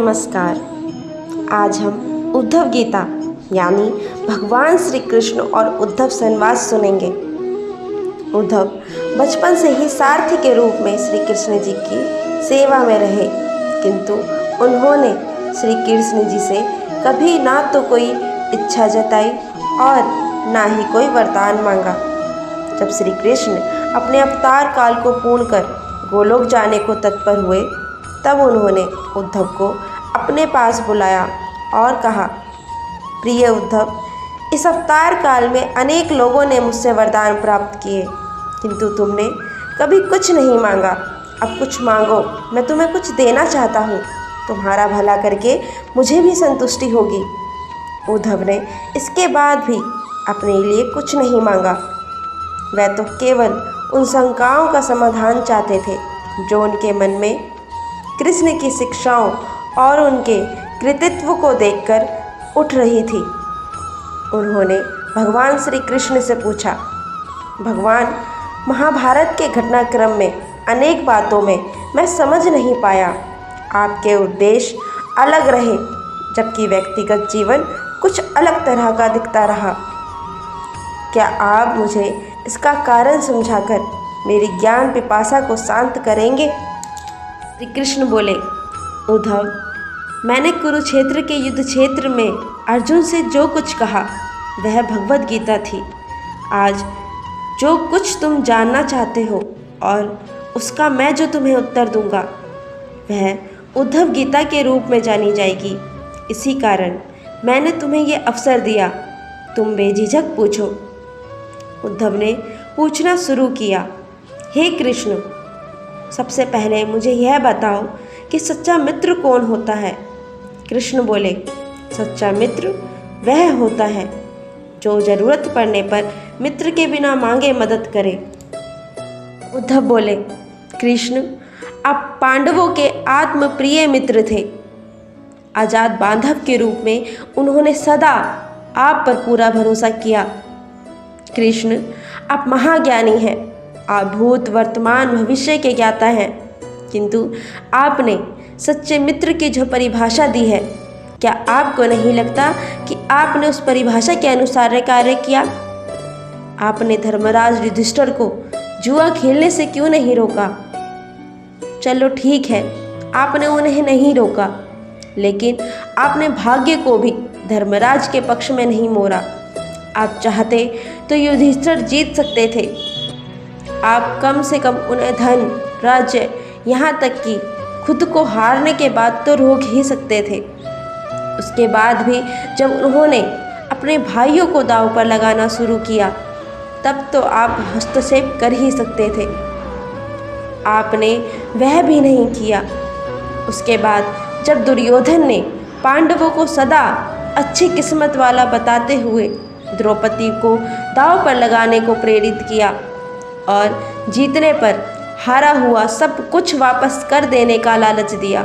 नमस्कार। आज हम उद्धव गीता यानी भगवान श्री कृष्ण और उद्धव संवाद सुनेंगे। उद्धव बचपन से ही सारथी के रूप में श्री कृष्ण जी की सेवा में रहे, किंतु उन्होंने श्री कृष्ण जी से कभी ना तो कोई इच्छा जताई और ना ही कोई वरदान मांगा। जब श्री कृष्ण अपने अवतार काल को पूर्ण कर गोलोक जाने को तत्पर हुए, तब उन्होंने उद्धव को अपने पास बुलाया और कहा, प्रिय उद्धव, इस अवतार काल में अनेक लोगों ने मुझसे वरदान प्राप्त किए, किंतु तुमने कभी कुछ नहीं मांगा। अब कुछ मांगो, मैं तुम्हें कुछ देना चाहता हूँ। तुम्हारा भला करके मुझे भी संतुष्टि होगी। उद्धव ने इसके बाद भी अपने लिए कुछ नहीं मांगा। वह तो केवल उन शंकाओं का समाधान चाहते थे जो उनके मन में कृष्ण की शिक्षाओं और उनके कृतित्व को देखकर उठ रही थी। उन्होंने भगवान श्री कृष्ण से पूछा, भगवान, महाभारत के घटनाक्रम में अनेक बातों में मैं समझ नहीं पाया। आपके उद्देश्य अलग रहे, जबकि व्यक्तिगत जीवन कुछ अलग तरह का दिखता रहा। क्या आप मुझे इसका कारण समझाकर मेरी ज्ञान पिपासा को शांत करेंगे? श्री कृष्ण बोले, उद्धव, मैंने कुरुक्षेत्र के युद्ध क्षेत्र में अर्जुन से जो कुछ कहा वह भगवद गीता थी। आज जो कुछ तुम जानना चाहते हो और उसका मैं जो तुम्हें उत्तर दूंगा वह उद्धव गीता के रूप में जानी जाएगी। इसी कारण मैंने तुम्हें यह अवसर दिया, तुम बेझिझक पूछो। उद्धव ने पूछना शुरू किया, हे कृष्ण, सबसे पहले मुझे यह बताओ कि सच्चा मित्र कौन होता है? कृष्ण बोले, सच्चा मित्र वह होता है जो जरूरत पड़ने पर मित्र के बिना मांगे मदद करे। उद्धव बोले, कृष्ण, आप पांडवों के आत्मप्रिय मित्र थे। आजाद बांधव के रूप में उन्होंने सदा आप पर पूरा भरोसा किया। कृष्ण, आप महाज्ञानी हैं, आप भूत वर्तमान भविष्य के ज्ञाता हैं, किंतु आपने सच्चे मित्र की जो परिभाषा दी है, क्या आपको नहीं लगता कि आपने उस परिभाषा के अनुसार कार्य किया? आपने धर्मराज युधिष्ठिर को जुआ खेलने से क्यों नहीं रोका? चलो ठीक है, आपने उन्हें नहीं रोका, लेकिन आपने भाग्य को भी धर्मराज के पक्ष में नहीं मोड़ा। आप चाहते तो युधिष्ठिर जीत सकते थे। आप कम से कम उन्हें धन, राज्य, यहाँ तक कि खुद को हारने के बाद तो रोक ही सकते थे। उसके बाद भी जब उन्होंने अपने भाइयों को दांव पर लगाना शुरू किया, तब तो आप हस्तक्षेप कर ही सकते थे। आपने वह भी नहीं किया। उसके बाद जब दुर्योधन ने पांडवों को सदा अच्छी किस्मत वाला बताते हुए द्रौपदी को दांव पर लगाने को प्रेरित किया और जीतने पर हारा हुआ सब कुछ वापस कर देने का लालच दिया,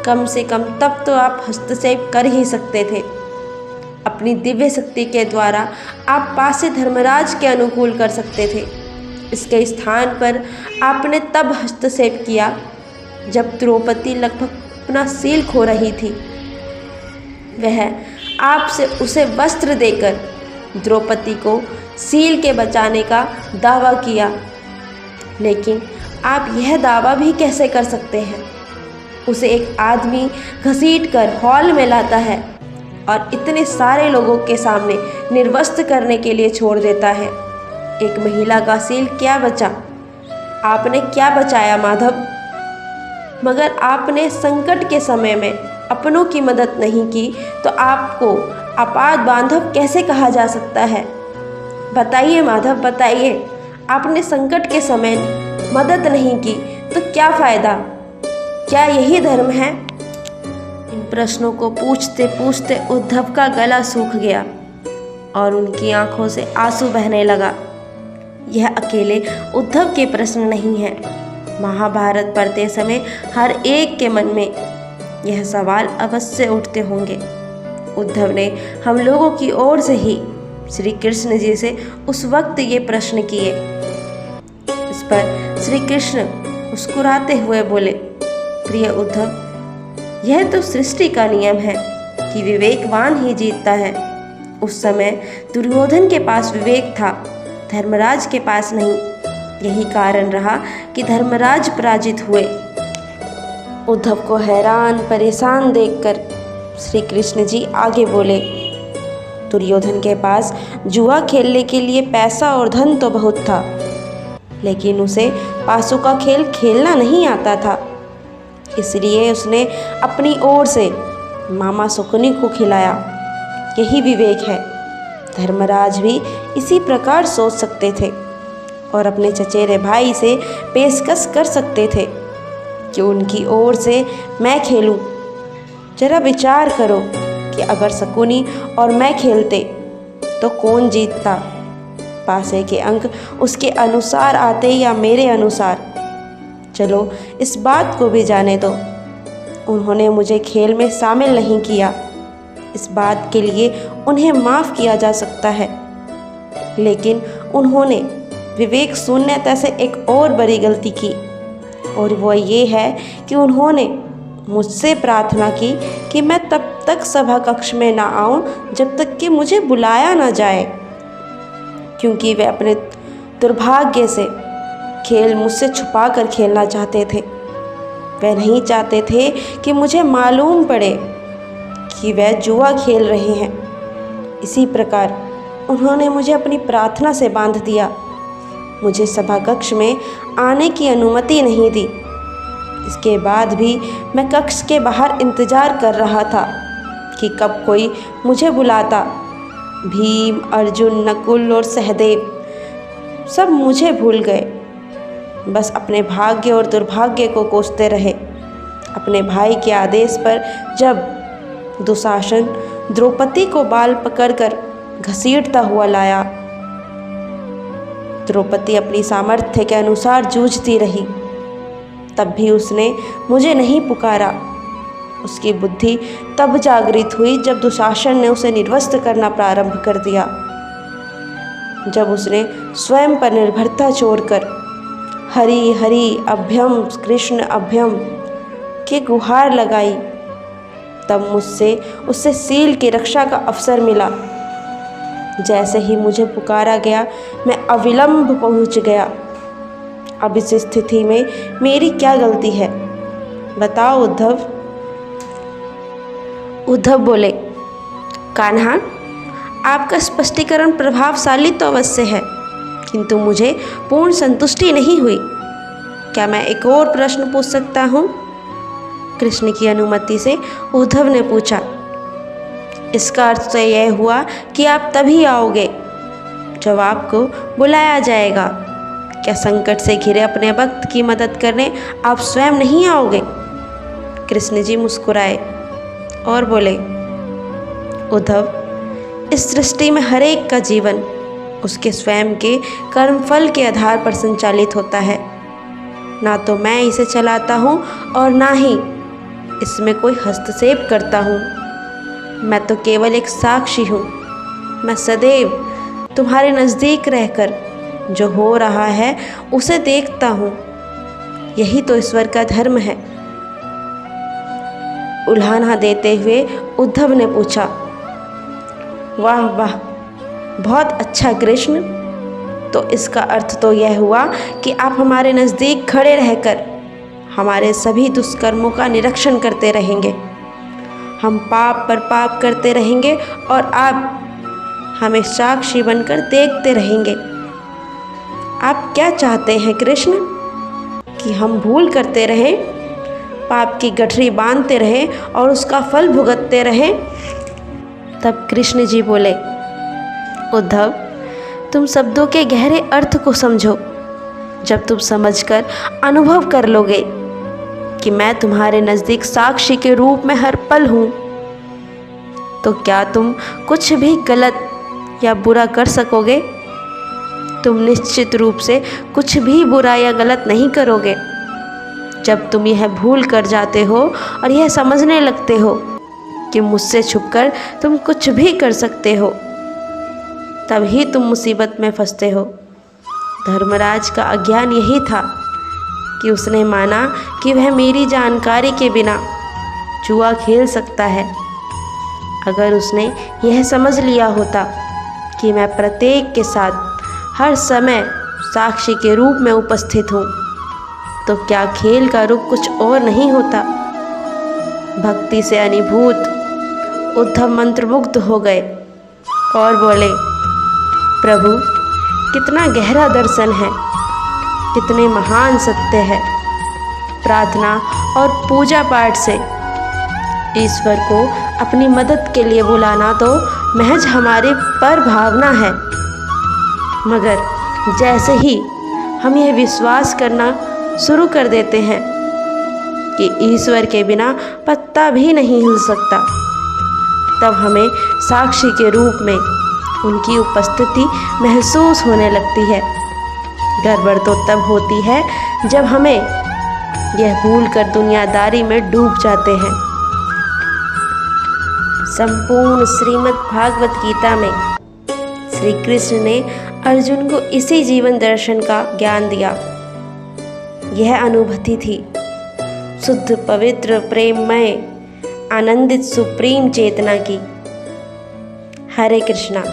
कम से कम तब तो आप हस्तक्षेप कर ही सकते थे। अपनी दिव्य शक्ति के द्वारा आप पासे धर्मराज के अनुकूल कर सकते थे। इसके स्थान पर आपने तब हस्तक्षेप किया जब द्रौपदी लगभग अपना सील खो रही थी। वह आपसे उसे वस्त्र देकर द्रौपदी को सील के बचाने का दावा किया, लेकिन आप यह दावा भी कैसे कर सकते हैं? उसे एक आदमी घसीट कर हॉल में लाता है और इतने सारे लोगों के सामने निर्वस्त्र करने के लिए छोड़ देता है। एक महिला का सील क्या बचा? आपने क्या बचाया माधव? मगर आपने संकट के समय में अपनों की मदद नहीं की, तो आपको आपात बांधव कैसे कहा जा सकता है? बताइए माधव, बताइए, आपने संकट के समय मदद नहीं की तो क्या फ़ायदा? क्या यही धर्म है? इन प्रश्नों को पूछते पूछते उद्धव का गला सूख गया और उनकी आंखों से आंसू बहने लगा। यह अकेले उद्धव के प्रश्न नहीं हैं। महाभारत पढ़ते समय हर एक के मन में यह सवाल अवश्य उठते होंगे। उद्धव ने हम लोगों की ओर से ही श्री कृष्ण जी से उस वक्त ये प्रश्न किए। इस पर श्री कृष्ण मुस्कुराते हुए बोले, प्रिय उद्धव, यह तो सृष्टि का नियम है कि विवेकवान ही जीतता है। उस समय दुर्योधन के पास विवेक था, धर्मराज के पास नहीं। यही कारण रहा कि धर्मराज पराजित हुए। उद्धव को हैरान परेशान देखकर श्री कृष्ण जी आगे बोले, दुर्योधन के पास जुआ खेलने के लिए पैसा और धन तो बहुत था, लेकिन उसे पासों का खेल खेलना नहीं आता था। इसलिए उसने अपनी ओर से मामा शकुनी को खिलाया। यही विवेक है। धर्मराज भी इसी प्रकार सोच सकते थे और अपने चचेरे भाई से पेशकश कर सकते थे कि उनकी ओर से मैं खेलूं। जरा विचार करो कि अगर शकुनी और मैं खेलते तो कौन जीतता? पासे के अंक उसके अनुसार आते या मेरे अनुसार? चलो इस बात को भी जाने दो। उन्होंने मुझे खेल में शामिल नहीं किया, इस बात के लिए उन्हें माफ़ किया जा सकता है। लेकिन उन्होंने विवेक शून्यता से एक और बड़ी गलती की, और वो ये है कि उन्होंने मुझसे प्रार्थना की कि मैं तब तक सभा कक्ष में ना आऊं जब तक कि मुझे बुलाया ना जाए, क्योंकि वे अपने दुर्भाग्य से खेल मुझसे छुपा कर खेलना चाहते थे। वे नहीं चाहते थे कि मुझे मालूम पड़े कि वे जुआ खेल रहे हैं। इसी प्रकार उन्होंने मुझे अपनी प्रार्थना से बांध दिया। मुझे सभा कक्ष में आने की अनुमति नहीं दी। इसके बाद भी मैं कक्ष के बाहर इंतजार कर रहा था कि कब कोई मुझे बुलाता। भीम, अर्जुन, नकुल और सहदेव सब मुझे भूल गए, बस अपने भाग्य और दुर्भाग्य को कोसते रहे। अपने भाई के आदेश पर जब दुशासन द्रौपदी को बाल पकड़कर घसीटता हुआ लाया, द्रौपदी अपनी सामर्थ्य के अनुसार जूझती रही, तब भी उसने मुझे नहीं पुकारा। उसकी बुद्धि तब जागृत हुई जब दुशासन ने उसे निर्वस्त्र करना प्रारंभ कर दिया, जब उसने स्वयं पर निर्भरता छोड़कर हरि हरि अभ्यम कृष्ण अभ्यम की गुहार लगाई। तब मुझसे उससे सील की रक्षा का अवसर मिला। जैसे ही मुझे पुकारा गया, मैं अविलंब पहुंच गया। अब इस स्थिति में मेरी क्या गलती है? बताओ उद्धव। उद्धव बोले, कान्हा, आपका स्पष्टीकरण प्रभावशाली तो अवश्य है, किंतु मुझे पूर्ण संतुष्टि नहीं हुई। क्या मैं एक और प्रश्न पूछ सकता हूँ? कृष्ण की अनुमति से उद्धव ने पूछा। इसका अर्थ तो यह हुआ कि आप तभी आओगे जब आपको बुलाया जाएगा। क्या संकट से घिरे अपने भक्त की मदद करने आप स्वयं नहीं आओगे? कृष्ण जी मुस्कुराए और बोले, उद्धव, इस सृष्टि में हर एक का जीवन उसके स्वयं के कर्मफल के आधार पर संचालित होता है। ना तो मैं इसे चलाता हूँ और ना ही इसमें कोई हस्तक्षेप करता हूँ। मैं तो केवल एक साक्षी हूँ। मैं सदैव तुम्हारे नज़दीक रहकर जो हो रहा है उसे देखता हूँ। यही तो ईश्वर का धर्म है। उल्हाना देते हुए उद्धव ने पूछा, वाह वाह, बहुत अच्छा कृष्ण। तो इसका अर्थ तो यह हुआ कि आप हमारे नज़दीक खड़े रहकर हमारे सभी दुष्कर्मों का निरीक्षण करते रहेंगे। हम पाप पर पाप करते रहेंगे और आप हमें साक्षी बनकर देखते रहेंगे। आप क्या चाहते हैं कृष्ण? कि हम भूल करते रहें, पाप की गठरी बांधते रहें और उसका फल भुगतते रहें? तब कृष्ण जी बोले, उद्धव, तुम शब्दों के गहरे अर्थ को समझो। जब तुम समझकर अनुभव कर लोगे कि मैं तुम्हारे नज़दीक साक्षी के रूप में हर पल हूँ, तो क्या तुम कुछ भी गलत या बुरा कर सकोगे? तुम निश्चित रूप से कुछ भी बुरा या गलत नहीं करोगे। जब तुम यह भूल कर जाते हो और यह समझने लगते हो कि मुझसे छुपकर तुम कुछ भी कर सकते हो, तभी तुम मुसीबत में फंसते हो। धर्मराज का अज्ञान यही था कि उसने माना कि वह मेरी जानकारी के बिना जुआ खेल सकता है। अगर उसने यह समझ लिया होता कि मैं प्रत्येक के साथ हर समय साक्षी के रूप में उपस्थित हूँ, तो क्या खेल का रुख कुछ और नहीं होता। भक्ति से अभिभूत उद्धव मंत्रमुग्ध हो गए और बोले, प्रभु कितना गहरा दर्शन है, कितने महान सत्य है। प्रार्थना और पूजा पाठ से ईश्वर को अपनी मदद के लिए बुलाना तो महज हमारी पर भावना है, मगर जैसे ही हम यह विश्वास करना शुरू कर देते हैं कि ईश्वर के बिना पत्ता भी नहीं हिल सकता, तब हमें साक्षी के रूप में उनकी उपस्थिति महसूस होने लगती है। गड़बड़ तो तब होती है जब हमें यह भूलकर दुनियादारी में डूब जाते हैं। संपूर्ण श्रीमद् भागवत गीता में श्री कृष्ण ने अर्जुन को इसी जीवन दर्शन का ज्ञान दिया। यह अनुभूति थी शुद्ध पवित्र प्रेममय आनंदित सुप्रीम चेतना की। हरे कृष्णा।